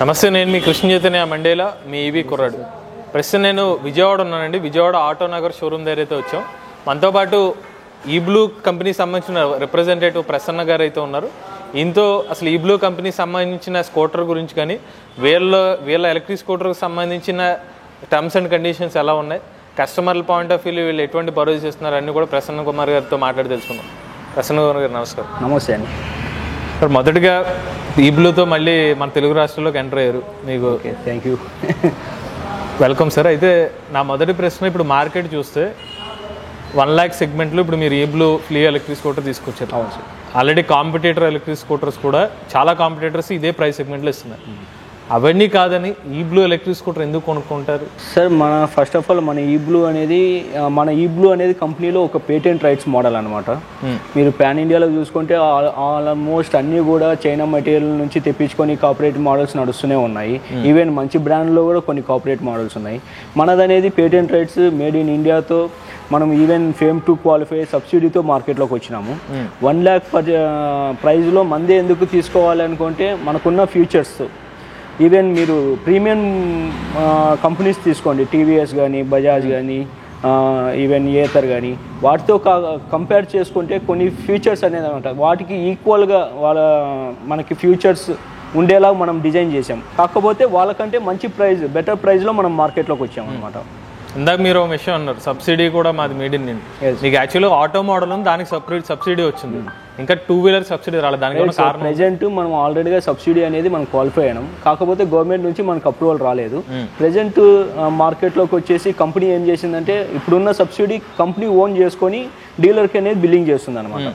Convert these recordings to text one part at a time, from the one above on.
నమస్తే, నేను మీ కృష్ణ చైతన్య మండేలా, మీ ఈవీ కుర్రాడు. ప్రస్తుతం నేను విజయవాడ ఉన్నానండి. విజయవాడ ఆటో నగర్ షోరూమ్ దగ్గర అయితే వచ్చాం. మనతో పాటు ఈ బ్లూ కంపెనీకి సంబంధించిన రిప్రజెంటేటివ్ ప్రసన్న గారు అయితే ఉన్నారు. ఈయనతో అసలు ఈ బ్లూ కంపెనీకి సంబంధించిన స్కూటర్ గురించి కానీ వీళ్ళ ఎలక్ట్రిక్ స్కూటర్కి సంబంధించిన టర్మ్స్ అండ్ కండిషన్స్ ఎలా ఉన్నాయి, కస్టమర్ల పాయింట్ ఆఫ్ వ్యూలో వీళ్ళు ఎటువంటి భరోసా ఇస్తున్నారు అన్నీ కూడా ప్రసన్న కుమార్ గారితో మాట్లాడి తెలుసుకున్నాం. ప్రసన్న కుమార్ గారు నమస్కారం. నమస్తే అండి సార్. మొదటిగా ఈ బ్లూతో మళ్ళీ మన తెలుగు రాష్ట్రాల్లోకి ఎంటర్ అయ్యారు. మీకు థ్యాంక్ యూ, వెల్కమ్ సార్. అయితే నా మొదటి ప్రశ్న, ఇప్పుడు మార్కెట్ చూస్తే 1 lakh సెగ్మెంట్లో ఇప్పుడు మీరు ఈ బ్లూ ఫ్లీ ఎలక్ట్రిక్ స్కూటర్ తీసుకొచ్చారు. అవును sir. Already competitor electric scooters కూడా చాలా కాంపిటేటర్స్ ఇదే ప్రైస్ సెగ్మెంట్లో ఇస్తున్నారు. అవన్నీ కాదని ఈ బ్లూ ఎలక్ట్రిక్ స్కూటర్ ఎందుకు కొనుక్కుంటారు సార్? ఫస్ట్ ఆఫ్ ఆల్ మన ఈ బ్లూ అనేది కంపెనీలో ఒక పేటెంట్ రైట్స్ మోడల్ అనమాట. మీరు పాన్ ఇండియాలో చూసుకుంటే ఆల్మోస్ట్ అన్నీ కూడా చైనా మెటీరియల్ నుంచి తెప్పించుకొని కార్పొరేట్ మోడల్స్ నడుస్తూనే ఉన్నాయి. ఈవెన్ మంచి బ్రాండ్లో కూడా కొన్ని కార్పొరేట్ మోడల్స్ ఉన్నాయి. మనదనేది పేటెంట్ రైట్స్ మేడ్ ఇన్ ఇండియాతో మనం ఈవెన్ ఫేమ్ టు క్వాలిఫై సబ్సిడీతో మార్కెట్లోకి వచ్చినాము. 1 lakh ప్రైజ్లో మందే ఎందుకు తీసుకోవాలి అనుకుంటే, మనకున్న ఫ్యూచర్స్ ఈవెన్ మీరు ప్రీమియం కంపెనీస్ తీసుకోండి, టీవీఎస్ కానీ, బజాజ్ కానీ, ఈవెన్ ఏతర్ కానీ, వాటితో కంపేర్ చేసుకుంటే కొన్ని ఫ్యూచర్స్ అనేది అనమాట వాటికి ఈక్వల్గా మనకి ఫ్యూచర్స్ ఉండేలా మనం డిజైన్ చేసాం. కాకపోతే వాళ్ళకంటే మంచి ప్రైస్, బెటర్ ప్రైస్లో మనం మార్కెట్లోకి వచ్చాం అనమాట. ఇందాక మీరు ఒక విషయం అన్నారు, సబ్సిడీ కూడా మాది మేడ్ ఇన్ ఇండియా. మీకు యాక్చువల్గా ఆటో మోడల్ ఉంది, దానికి సపరేట్ సబ్సిడీ వచ్చింది. ఇంకా 2-wheeler సబ్సిడీ రాలేదు. దానికి కారణం ప్రెజెంట్ మనం ఆల్రెడీగా సబ్సిడీ అనేది మనం క్వాలిఫై అయినాం. కాకపోతే గవర్నమెంట్ నుంచి మనకు అప్రూవల్ రాలేదు. ప్రెజెంట్ మార్కెట్లోకి వచ్చేసి కంపెనీ ఏం చేసిందంటే, ఇప్పుడున్న సబ్సిడీ కంపెనీ ఓన్ చేసుకొని డీలర్కి అనేది బిల్లింగ్ చేస్తుంది అనమాట.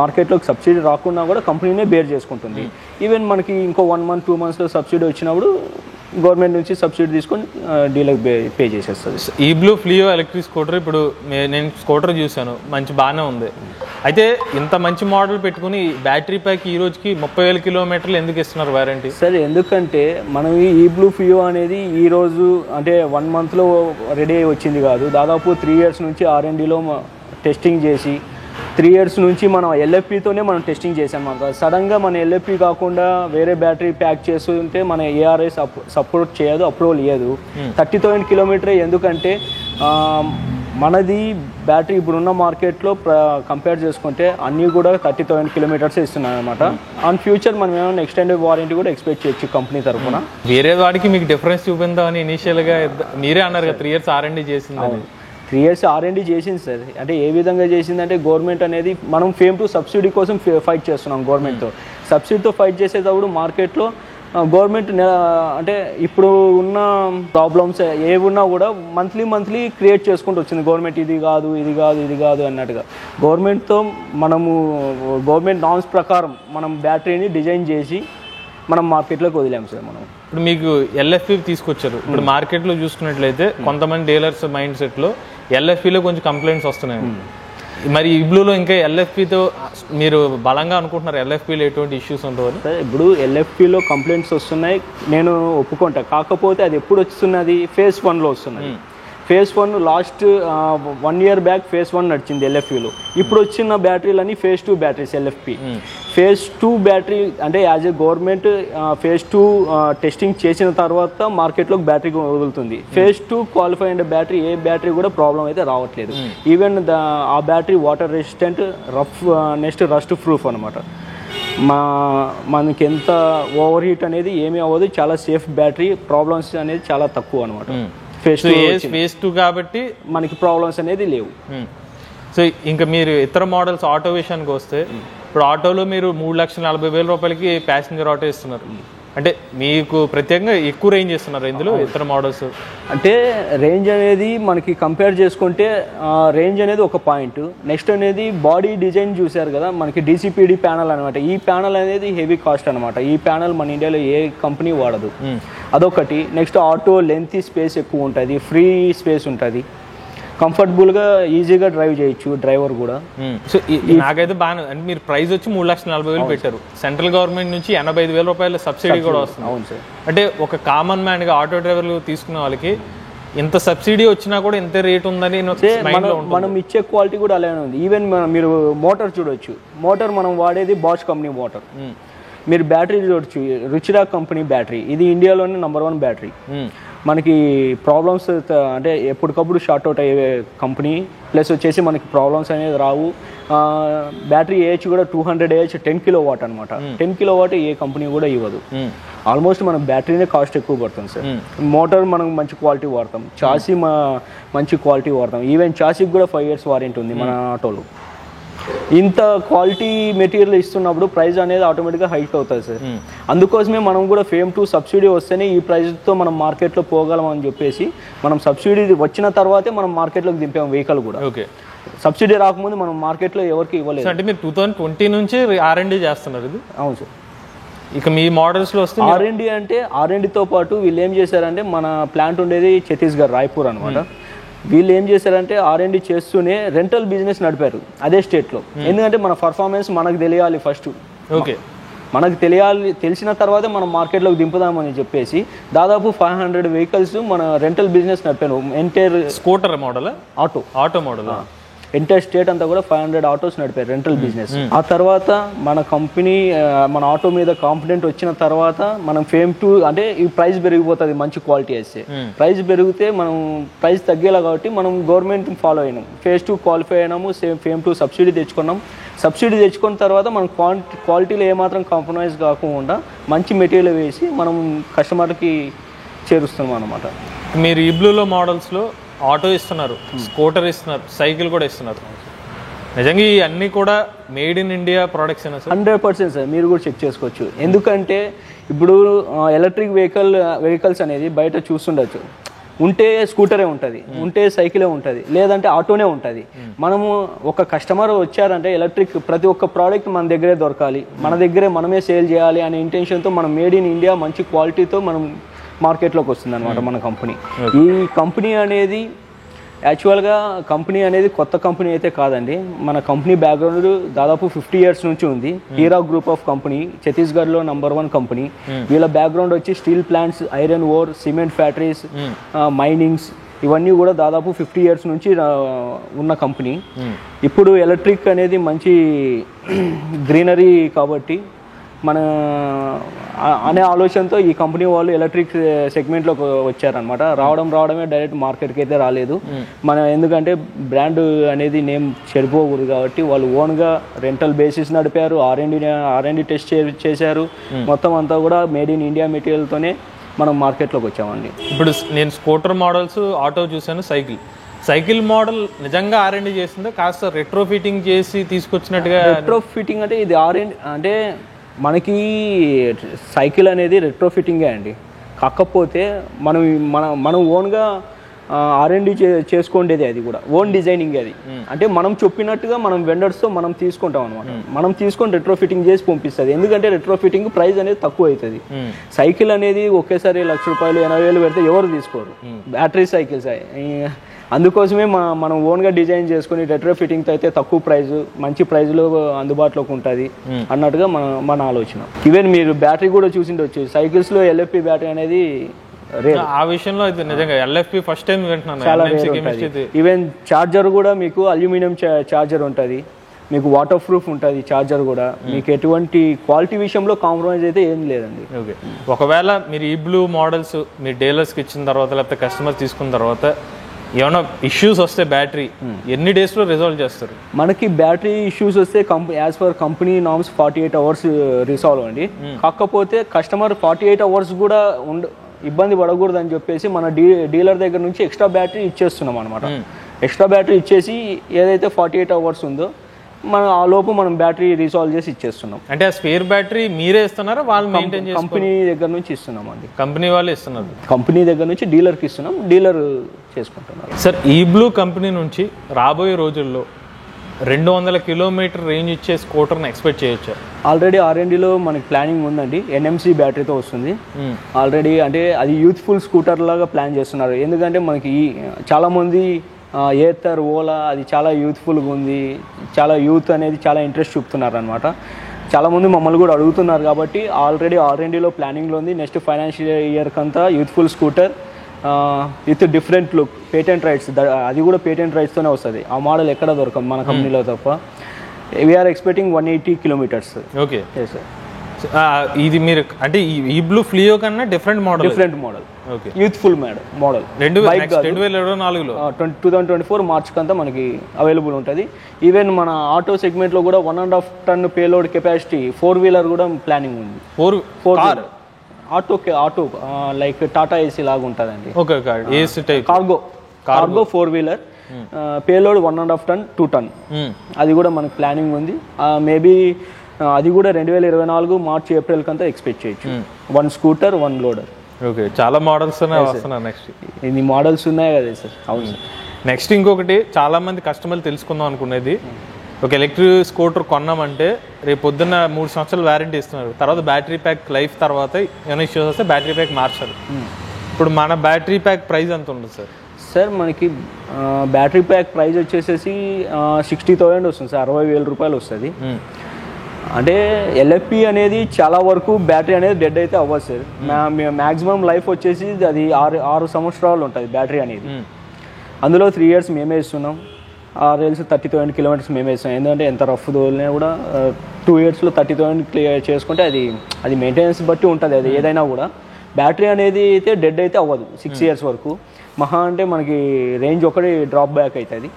మార్కెట్లోకి సబ్సిడీ రాకుండా కూడా కంపెనీనే బేర్ చేసుకుంటుంది. ఈవెన్ మనకి ఇంకో 1 month 2 monthsలో సబ్సిడీ వచ్చినప్పుడు గవర్నమెంట్ నుంచి సబ్సిడీ తీసుకొని డీలర్ పే చేసేస్తుంది. ఈ బ్లూ ఫ్లియో ఎలక్ట్రిక్ స్కూటర్, ఇప్పుడు నేను స్కూటర్ చూశాను, బాగానే ఉంది. అయితే ఇంత మంచి మోడల్ పెట్టుకుని బ్యాటరీ ప్యాక్ ఈ రోజుకి 30,000 కిలోమీటర్లు ఎందుకు ఇస్తున్నారు వారంటీ? సరే, ఎందుకంటే మనం ఈ బ్లూ ఫ్లియో అనేది ఈ రోజు అంటే 1 monthలో రెడీ అయ్యి వచ్చింది కాదు. దాదాపు 3 years నుంచి R&Dలో టెస్టింగ్ చేసి 3 years నుంచి మనం LFPతోనే మనం టెస్టింగ్ చేసాం అనమాట. సడన్గా మన LFP కాకుండా వేరే బ్యాటరీ ప్యాక్ చేస్తుంటే మన ARI సపోర్ట్ చేయదు, అప్రూవల్ ఇవ్వదు. 30,000 కిలోమీటరే. ఎందుకంటే మనది బ్యాటరీ ఇప్పుడున్న మార్కెట్లో కంపేర్ చేసుకుంటే అన్నీ కూడా 30,000 కిలోమీటర్స్ ఇస్తున్నాయి అనమాట. ఆన్ ఫ్యూచర్ మనం ఏమైనా ఎక్స్టెండెడ్ వారంటీ కూడా ఎక్స్పెక్ట్ చేయొచ్చు కంపెనీ తరఫున. వేరే వాడికి మీకు డిఫరెన్స్ చూపిందామని ఇనీషియల్గా మీరే అన్నారు కదా, 3 years R&D చేసింది. 3 years R&D చేసింది సార్. అంటే ఏ విధంగా చేసిందంటే, గవర్నమెంట్ అనేది మనం ఫేమ్ టు సబ్సిడీ కోసం ఫైట్ చేస్తున్నాం గవర్నమెంట్తో. సబ్సిడీతో ఫైట్ చేసేటప్పుడు మార్కెట్లో గవర్నమెంట్ అంటే ఇప్పుడు ఉన్న ప్రాబ్లమ్స్ ఏవున్నా కూడా మంత్లీ క్రియేట్ చేసుకుంటూ వచ్చింది గవర్నమెంట్. ఇది కాదు అన్నట్టుగా గవర్నమెంట్తో మనము గవర్నమెంట్ నామ్స్ ప్రకారం మనం బ్యాటరీని డిజైన్ చేసి మనం మార్కెట్లోకి వదిలాం సార్. మనం ఇప్పుడు మీకు LFP తీసుకొచ్చారు. ఇప్పుడు మార్కెట్లో చూసుకున్నట్లయితే కొంతమంది డీలర్స్ మైండ్ సెట్లో LFPలో కొంచెం కంప్లైంట్స్ వస్తున్నాయి. మరి ఈ బ్లూలో ఇంకా LFPతో మీరు బలంగా అనుకుంటున్నారు LFPలో ఎటువంటి ఇష్యూస్ ఉండవని? ఇప్పుడు LFPలో కంప్లైంట్స్ వస్తున్నాయి, నేను ఒప్పుకుంటా. కాకపోతే అది ఎప్పుడు వస్తున్నది? phase 1లో వస్తున్నది. phase 1 last 1 year back phase 1 నడిచింది LFPలో. ఇప్పుడు వచ్చిన బ్యాటరీలన్నీ phase 2 batteries LFP. phase 2 battery అంటే as a government phase 2 testing చేసిన తర్వాత మార్కెట్లోకి బ్యాటరీ వదులుతుంది. phase 2 క్వాలిఫై అయిన బ్యాటరీ ఏ బ్యాటరీ కూడా ప్రాబ్లం అయితే రావట్లేదు. ఈవెన్ ఆ battery water resistant, next rust proof అనమాట. మనకి ఎంత ఓవర్ హీట్ అనేది ఏమీ అవ్వదు. చాలా సేఫ్ బ్యాటరీ, ప్రాబ్లమ్స్ అనేది చాలా తక్కువ అనమాట. phase 2 కాబట్టి మనకి ప్రాబ్లమ్స్ అనేది లేవు. సో ఇంకా మీరు ఇతర మోడల్స్ ఆటో విషయానికి వస్తే, ఇప్పుడు ఆటోలో మీరు 3,40,000 రూపాయలకి ప్యాసింజర్ ఆటో ఇస్తున్నారు. అంటే మీకు ప్రత్యేకంగా ఎక్కువ రేంజ్ ఇస్తున్నారు ఇందులో ఇతర మోడల్స్. అంటే రేంజ్ అనేది మనకి కంపేర్ చేసుకుంటే రేంజ్ అనేది ఒక పాయింట్. నెక్స్ట్ అనేది బాడీ డిజైన్ చూసారు కదా, మనకి DCPD ప్యానల్ అనమాట. ఈ ప్యానల్ అనేది హెవీ కాస్ట్ అనమాట. ఈ ప్యానల్ మన ఇండియాలో ఏ కంపెనీ వాడదు, అదొకటి. నెక్స్ట్ ఆటో లెంత్ స్పేస్ ఎక్కువ ఉంటుంది, ఫ్రీ స్పేస్ ఉంటుంది, కంఫర్టబుల్గా ఈజీగా డ్రైవ్ చేయొచ్చు డ్రైవర్ కూడా. సో నాకైతే బాగా, అంటే మీరు ప్రైస్ వచ్చి 3,40,000 పెట్టారు. సెంట్రల్ గవర్నమెంట్ నుంచి 85,000 రూపాయల సబ్సిడీ కూడా వస్తుంది. అవును సార్. అంటే ఒక కామన్ మ్యాన్గా ఆటో డ్రైవర్లు తీసుకునే వాళ్ళకి ఇంత సబ్సిడీ వచ్చినా కూడా ఇంత రేట్ ఉందని మనం ఇచ్చే క్వాలిటీ కూడా అలానే ఉంది. ఈవెన్ మీరు మోటార్ చూడొచ్చు. మోటార్ మనం వాడేది బాష్ కంపెనీ మోటార్. మీరు బ్యాటరీ చూడొచ్చు, రుచిరా కంపెనీ బ్యాటరీ, ఇది ఇండియాలోనే నెంబర్ 1 బ్యాటరీ. మనకి ప్రాబ్లమ్స్ అంటే ఎప్పటికప్పుడు షార్ట్ అవుట్ అయ్యే కంపెనీ, ప్లస్ వచ్చేసి మనకి ప్రాబ్లమ్స్ అనేది రావు. బ్యాటరీ ఏహెచ్ కూడా 200 AH 10 kW అనమాట. 10 kW ఏ కంపెనీ కూడా ఇవ్వదు. ఆల్మోస్ట్ మనం బ్యాటరీనే కాస్ట్ ఎక్కువ పడుతుంది సార్. మోటార్ మనం మంచి క్వాలిటీ వాడతాం, చాసీ మంచి క్వాలిటీ వాడతాం. ఈవెన్ చాసీకి కూడా 5 years వారంటీ ఉంది మన ఆటోలో. ఇంత క్వాలిటీ మెటీరియల్ ఇస్తున్నప్పుడు ప్రైస్ అనేది ఆటోమేటిక్గా హైక్ అవుతుంది సార్. అందుకోసమే మనం కూడా FAME 2 సబ్సిడీ వస్తేనే ఈ ప్రైస్తో మనం మార్కెట్లో పోగలం అని చెప్పేసి మనం సబ్సిడీ వచ్చిన తర్వాతే మనం మార్కెట్లోకి దింపాం వెహికల్ కూడా. ఓకే, సబ్సిడీ రాకముందు మనం మార్కెట్లో ఎవరికి ఇవ్వలేదు. అంటే మీరు 2020 నుంచి R&D చేస్తున్నారు ఇది? అవును సార్. ఇక మీ మోడల్స్లో వస్తే R&D అంటే R&Dతో పాటు వీళ్ళు ఏం చేశారంటే, మన ప్లాంట్ ఉండేది ఛత్తీస్గఢ్ రాయ్పూర్ అనమాట. వీళ్ళు ఏం చేశారంటే R&D చేస్తూనే రెంటల్ బిజినెస్ నడిపారు అదే స్టేట్లో. ఎందుకంటే మన పర్ఫార్మెన్స్ మనకు తెలియాలి ఫస్ట్. ఓకే, మనకు తెలిసిన తర్వాతే మనం మార్కెట్లోకి దింపుదామని చెప్పేసి దాదాపు 500 వెహికల్స్ మన రెంటల్ బిజినెస్ నడిపాను. Entire scooter model, auto model, entire state అంతా కూడా 500 ఆటోస్ నడిపారు రెంటల్ బిజినెస్. ఆ తర్వాత మన కంపెనీ మన ఆటో మీద కాన్ఫిడెంట్ వచ్చిన తర్వాత మనం FAME 2 అంటే ఈ ప్రైస్ పెరిగిపోతుంది మంచి క్వాలిటీ వేస్తే. ప్రైస్ పెరిగితే మనం ప్రైస్ తగ్గేలా కాబట్టి మనం గవర్నమెంట్ ఫాలో అయినాం. Phase 2 క్వాలిఫై అయినాము, FAME 2 సబ్సిడీ తెచ్చుకున్నాం. సబ్సిడీ తెచ్చుకున్న తర్వాత మనం క్వాలిటీలో ఏమాత్రం కాంప్రమైజ్ కాకుండా మంచి మెటీరియల్ వేసి మనం కస్టమర్కి చేరుస్తున్నాం అనమాట. మీరు ఈ బ్లూలో మోడల్స్లో ఆటో ఇస్తున్నారు, స్కూటర్ ఇస్తున్నారు, సైకిల్ కూడా ఇస్తున్నారు. నిజంగా ఈ అన్నీ కూడా made in India products 100% sir. మీరు కూడా చెక్ చేసుకోవచ్చు. ఎందుకంటే ఇప్పుడు ఎలక్ట్రిక్ వెహికల్స్ అనేది బయట చూస్తుండొచ్చు, ఉంటే స్కూటరే ఉంటుంది, ఉంటే సైకిలే ఉంటుంది, లేదంటే ఆటోనే ఉంటుంది. మనము ఒక కస్టమర్ వచ్చారంటే ఎలక్ట్రిక్ ప్రతి ఒక్క ప్రోడక్ట్ మన దగ్గరే దొరకాలి, మన దగ్గరే మనమే సేల్ చేయాలి అనే ఇంటెన్షన్తో మనం మేడ్ ఇన్ ఇండియా మంచి క్వాలిటీతో మనం మార్కెట్లోకి వస్తుంది అనమాట మన కంపెనీ. ఈ కంపెనీ అనేది యాక్చువల్గా కంపెనీ అనేది కొత్త కంపెనీ అయితే కాదండి. మన కంపెనీ బ్యాక్గ్రౌండ్ దాదాపు 50 years నుంచి ఉంది. హీరా గ్రూప్ ఆఫ్ కంపెనీ, ఛత్తీస్గఢ్లో నెంబర్ 1 కంపెనీ. వీళ్ళ బ్యాక్గ్రౌండ్ వచ్చి steel plants, iron ore, cement factories, minings, ఇవన్నీ కూడా దాదాపు 50 years నుంచి ఉన్న కంపెనీ. ఇప్పుడు ఎలక్ట్రిక్ అనేది మంచి గ్రీనరీ కాబట్టి మన అనే ఆలోచనతో ఈ కంపెనీ వాళ్ళు ఎలక్ట్రిక్ సెగ్మెంట్లోకి వచ్చారనమాట. రావడమే డైరెక్ట్ మార్కెట్కి అయితే రాలేదు. ఎందుకంటే బ్రాండ్ అనేది నేమ్ చెడిపోకూడదు కాబట్టి వాళ్ళు ఓన్గా రెంటల్ బేసిస్ నడిపారు, R&D టెస్ట్ చేశారు. మొత్తం అంతా కూడా మేడ్ ఇన్ ఇండియా మెటీరియల్తోనే మనం మార్కెట్లోకి వచ్చామండి. ఇప్పుడు నేను స్కూటర్ మోడల్స్, ఆటో చూసాను, సైకిల్ మోడల్ నిజంగా R&D చేసిందా, కాస్త రెట్రో ఫిట్టింగ్ చేసి తీసుకొచ్చినట్టుగా? రెట్రో ఫిట్టింగ్ అంటే ఇది R&D అంటే మనకి సైకిల్ అనేది రెట్రో ఫిట్టింగే అండి. కాకపోతే మనం ఓన్గా R&D చేసుకోండేది, అది కూడా ఓన్ డిజైనింగ్. అది అంటే మనం చెప్పినట్టుగా మనం వెండర్స్తో మనం తీసుకుంటాం అనమాట. మనం తీసుకొని రెట్రో ఫిట్టింగ్ చేసి పంపిస్తుంది. ఎందుకంటే రెట్రో ఫిట్టింగ్ ప్రైస్ అనేది తక్కువ అవుతుంది. సైకిల్ అనేది ఒకేసారి ₹1,00,000 ₹80,000 పెడితే ఎవరు తీసుకోరు, బ్యాటరీ సైకిల్స్. అందుకోసమే మనం ఓన్గా డిజైన్ చేసుకుని రెట్రో ఫిట్టింగ్తో అయితే తక్కువ ప్రైస్, మంచి ప్రైస్లో అందుబాటులోకి ఉంటుంది అన్నట్టుగా మన ఆలోచన. ఈవెన్ మీరు బ్యాటరీ కూడా చూసిండొచ్చు, సైకిల్స్లో LFP బ్యాటరీ అనేది ఆ విషయంలో అయితే నిజంగా LFP ఫస్ట్ టైం వింటున్నాను. చాలా ఈవెన్ చార్జర్ కూడా మీకు అల్యూమినియం చార్జర్ ఉంటుంది, మీకు వాటర్ ప్రూఫ్ ఉంటుంది చార్జర్ కూడా. మీకు ఎటువంటి క్వాలిటీ విషయంలో కాంప్రమైజ్ అయితే ఏం లేదండి. ఓకే, ఒకవేళ మీరు ఈ బ్లూ మోడల్స్ మీ డీలర్స్కి ఇచ్చిన తర్వాత లేకపోతే కస్టమర్ తీసుకున్న తర్వాత ఏమైనా ఇష్యూస్ వస్తే బ్యాటరీ ఎన్ని డేస్లో రిజాల్వ్ చేస్తారు? మనకి బ్యాటరీ ఇష్యూస్ వస్తే as per company norms 48 hours resolve అండి. కాకపోతే కస్టమర్ 48 hours కూడా ఇబ్బంది పడకూడదు అని చెప్పేసి మన డీలర్ దగ్గర నుంచి ఎక్స్ట్రా బ్యాటరీ ఇచ్చేస్తున్నాం అనమాట. ఎక్స్ట్రా బ్యాటరీ ఇచ్చేసి ఏదైతే 48 hours ఉందో ఆ లోపు మనం బ్యాటరీ రీసాల్వ్ చేసి ఇచ్చేస్తున్నాం. అంటే ఆ స్పేర్ బ్యాటరీ మీరే ఇస్తున్నారా, వాళ్ళు మెయింటైన్ చేసి? కంపెనీ దగ్గర నుంచి ఇస్తున్నాం అండి. కంపెనీ వాళ్ళు ఇస్తున్నారు, కంపెనీ దగ్గర నుంచి డీలర్కి ఇస్తున్నాం, డీలర్ చేసుకుంటున్నారు. సార్, ఈ బ్లూ కంపెనీ నుంచి రాబోయే రోజుల్లో 200 km రేంజ్ ఇచ్చే స్కూటర్ని ఎక్స్పెక్ట్ చేయొచ్చు? ఆల్రెడీ R&Dలో మనకి ప్లానింగ్ ఉందండి. NMC బ్యాటరీతో వస్తుంది ఆల్రెడీ. అంటే అది యూత్ఫుల్ స్కూటర్ లాగా ప్లాన్ చేస్తున్నారు. ఎందుకంటే మనకి చాలామంది ఏథర్, ఓలా అది చాలా యూత్ఫుల్గా ఉంది, చాలా యూత్ అనేది చాలా ఇంట్రెస్ట్ చూపుతున్నారు అనమాట. చాలామంది మమ్మల్ని కూడా అడుగుతున్నారు కాబట్టి ఆల్రెడీ R&Dలో ప్లానింగ్లో ఉంది. నెక్స్ట్ ఫైనాన్షియల్ ఇయర్కి అంతా youthful scooter with different look, patent rights, అది కూడా పేటెంట్ రైట్స్తోనే వస్తుంది. ఆ మోడల్ ఎక్కడ దొరకదు మన కంపెనీలో తప్ప. We're expecting 180 km. Okay sir. ఇది మీరు అంటే ఈ బ్లూ ఫ్లియో కన్నా different model okay youthful model 2024లో 2024 మార్చ్ కంతా మనకి అవైలబుల్ ఉంటుంది. ఈవెన్ మన ఆటో సెగ్మెంట్లో కూడా 1.5 టన్ పేలోడ్ కెపాసిటీ 4-వీలర్ కూడా ప్లానింగ్ ఉంది. 4 ఆటో లైక్ టాటా ఏసీ లాగా ఉంటుందండి. కార్గో 4-వీలర్ పేలోడ్ 1.5 టన్ 2 టన్ అది కూడా మనకి ప్లానింగ్ ఉంది. మేబీ అది కూడా 2024 మార్చ్ ఏప్రిల్ కంతా ఎక్స్పెక్ట్ చేయొచ్చు. 1 స్కూటర్ 1 లోడర్. ఓకే, చాలా మోడల్స్ నెక్స్ట్ ఇన్ని మోడల్స్ ఉన్నాయి కదా సార్. అవును సార్. నెక్స్ట్ ఇంకొకటి చాలా మంది కస్టమర్లు తెలుసుకుందాం అనుకునేది, ఒక ఎలక్ట్రిక్ స్కూటర్ కొన్నామంటే రేపు పొద్దున్న 3 సంవత్సరాలు వారంటీ ఇస్తున్నారు. తర్వాత బ్యాటరీ ప్యాక్ లైఫ్ తర్వాత ఏమైనా ఇష్యూస్ వస్తే బ్యాటరీ ప్యాక్ మార్చాలి. ఇప్పుడు మన బ్యాటరీ ప్యాక్ ప్రైస్ ఎంత ఉంటుంది సార్? సార్ మనకి బ్యాటరీ ప్యాక్ ప్రైస్ వచ్చేసేసి 60,000 వస్తుంది సార్. 60,000 రూపాయలు వస్తుంది. అంటే ఎల్ఎఫ్పి అనేది చాలా వరకు బ్యాటరీ అనేది డెడ్ అయితే అవ్వదు సార్. మ్యాక్సిమం లైఫ్ వచ్చేసి అది 6 సంవత్సరాలు ఉంటుంది బ్యాటరీ అనేది. అందులో 3 ఇయర్స్ మేమే ఇస్తున్నాం. 30,000 కిలోమీటర్స్ మేమే ఇస్తున్నాం. ఎందుకంటే ఎంత రఫ్ దోలినా కూడా 2 ఇయర్స్లో 30,000 క్లియర్ చేసుకుంటే అది మెయింటెనెన్స్ బట్టి ఉంటుంది. అది ఏదైనా కూడా బ్యాటరీ అనేది అయితే డెడ్ అయితే అవ్వదు 6 ఇయర్స్ వరకు. మహా అంటే మనకి రేంజ్ ఒకటి డ్రాప్ బ్యాక్ అవుతుంది.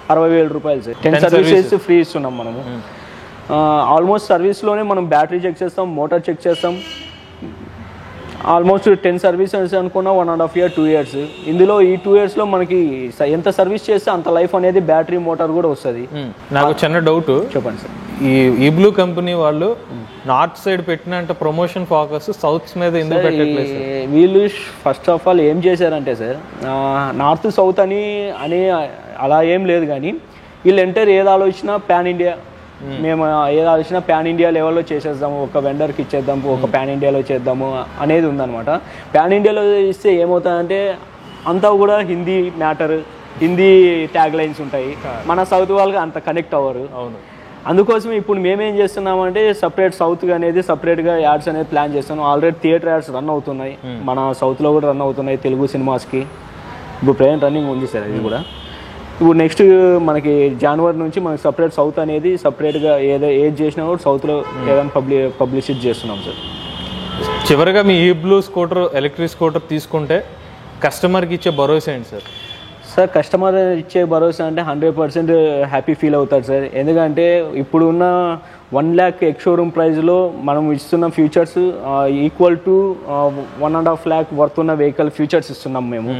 60,000 రూపాయలు సార్. 10 సర్వీసెస్ ఫ్రీ ఇస్తున్నాం మనము. ఆల్మోస్ట్ సర్వీస్లోనే మనం బ్యాటరీ చెక్ చేస్తాం, మోటార్ చెక్ చేస్తాం. ఆల్మోస్ట్ 10 సర్వీసెస్ అనుకున్నా 1.5 ఇయర్ 2 ఇయర్స్. ఇందులో ఈ 2 ఇయర్స్లో మనకి ఎంత సర్వీస్ చేస్తే అంత లైఫ్ అనేది బ్యాటరీ మోటార్ కూడా వస్తుంది. నాకు చిన్న డౌట్, చెప్పండి సార్. ఈ బ్లూ కంపెనీ వాళ్ళు నార్త్ సైడ్ పెట్టినంత ప్రమోషన్ ఫోకస్ సౌత్ మీద ఎందుకు పెట్టట్లేదు? వీళ్ళు ఫస్ట్ ఆఫ్ ఆల్ ఏం చేశారంటే సార్, నార్త్ సౌత్ అని అలా ఏం లేదు. కానీ వీళ్ళు ఎంటర్ ఏది ఆలోచించినా పాన్ ఇండియా, మేము ఏది ఆలోచన పాన్ ఇండియా లెవెల్లో చేసేద్దాము, ఒక వెండర్కి ఇచ్చేద్దాము, ఒక పాన్ ఇండియాలో చేద్దాము అనేది ఉందన్నమాట. పాన్ ఇండియాలో ఇస్తే ఏమవుతుందంటే అంతా కూడా Hindi matter, Hindi tag lines ఉంటాయి. మన సౌత్ వాళ్ళకి అంత కనెక్ట్ అవ్వరు. అవును. అందుకోసం ఇప్పుడు మేమేం చేస్తున్నామంటే సపరేట్ సౌత్ అనేది సపరేట్గా యాడ్స్ అనేది ప్లాన్ చేస్తున్నాం. ఆల్రెడీ థియేటర్ యాడ్స్ రన్ అవుతున్నాయి, మన సౌత్లో కూడా రన్ అవుతున్నాయి తెలుగు సినిమాస్కి. ఇప్పుడు ప్రెజెంట్ రన్నింగ్ ఉంది సార్ అది కూడా. ఇప్పుడు నెక్స్ట్ మనకి జనవరి నుంచి మనకి సపరేట్ సౌత్ అనేది సపరేట్గా ఏది చేసినా కూడా సౌత్లో ఏదైనా పబ్లిసిటీ చేస్తున్నాం సార్. చివరిగా మీ ఈ బ్లూ స్కూటర్ ఎలక్ట్రిక్ స్కూటర్ తీసుకుంటే కస్టమర్కి ఇచ్చే భరోసా ఏంటి సార్? సార్ కస్టమర్ ఇచ్చే భరోసా అంటే 100% హ్యాపీ ఫీల్ అవుతారు సార్. ఎందుకంటే ఇప్పుడున్న 1 lakh ఎక్స్ షోరూమ్ ప్రైస్లో మనం ఇస్తున్న futures equal to 1.5 lakh worth ఉన్న వెహికల్ ఫ్యూచర్స్ ఇస్తున్నాం మేము.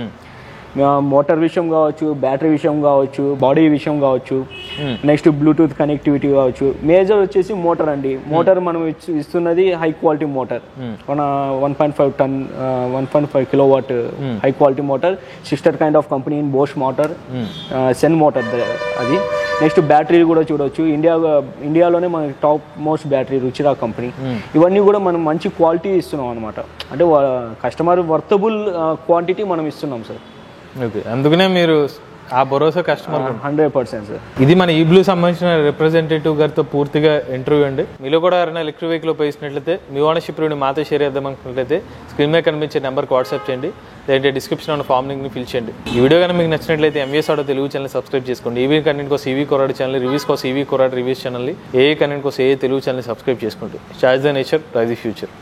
మోటార్ విషయం కావచ్చు, బ్యాటరీ విషయం కావచ్చు, బాడీ విషయం కావచ్చు, నెక్స్ట్ బ్లూటూత్ కనెక్టివిటీ కావచ్చు. మేజర్ వచ్చేసి మోటార్ అండి. మోటార్ మనం ఇస్తున్నది హై క్వాలిటీ మోటార్. మన 1.5 ton 1.5 kilowatt high quality motor. Sister kind of company in Bosch motor, సెన్ మోటార్ అది. నెక్స్ట్ బ్యాటరీ కూడా చూడవచ్చు. ఇండియాలోనే మనకి top most battery Ruchira company. ఇవన్నీ కూడా మనం మంచి క్వాలిటీ ఇస్తున్నాం అనమాట. అంటే కస్టమర్ వర్తబుల్ క్వాంటిటీ మనం ఇస్తున్నాం సార్. ఓకే, అందుకనే మీరు ఆ భరోసా కస్టమర్ 100% సార్. ఇది మన ఈ బ్లూ సంబంధించిన రిప్రజెంటేటివ్ గారితో పూర్తిగా ఇంటర్వ్యూ అండి. మీలో కూడా ఎవరైనా ఎలక్ట్రిక్ వెహికల్ ఉపయోగించినట్లయితే మీ ఓనర్షిప్ రివ్యూని మాతో షేర్ చేద్దాం అనుకున్నట్లయితే స్క్రీన్ మీద కనిపించే నెంబర్కి వాట్సాప్ చేయండి, లేదంటే డిస్క్రిప్షన్ ఉన్న ఫామ్ లింక్ని ఫిల్ చేయండి. ఈ వీడియో కానీ మీకు నచ్చినట్లయితే MVS auto Telugu channel subscribe చేసుకోండి. ఈవీ కంటెంట్ కోసం ఈవీ కొరాడ్ ఛానల్, రివ్యూస్ కోసం ఈవీ కొరాడ్ రివ్యూస్ ఛానల్ని, ఏ కంటెంట్ కోసం ఏ తెలుగు ఛానల్ సబ్స్క్రైబ్ చేసుకోండి. Charge the nature, rise the future.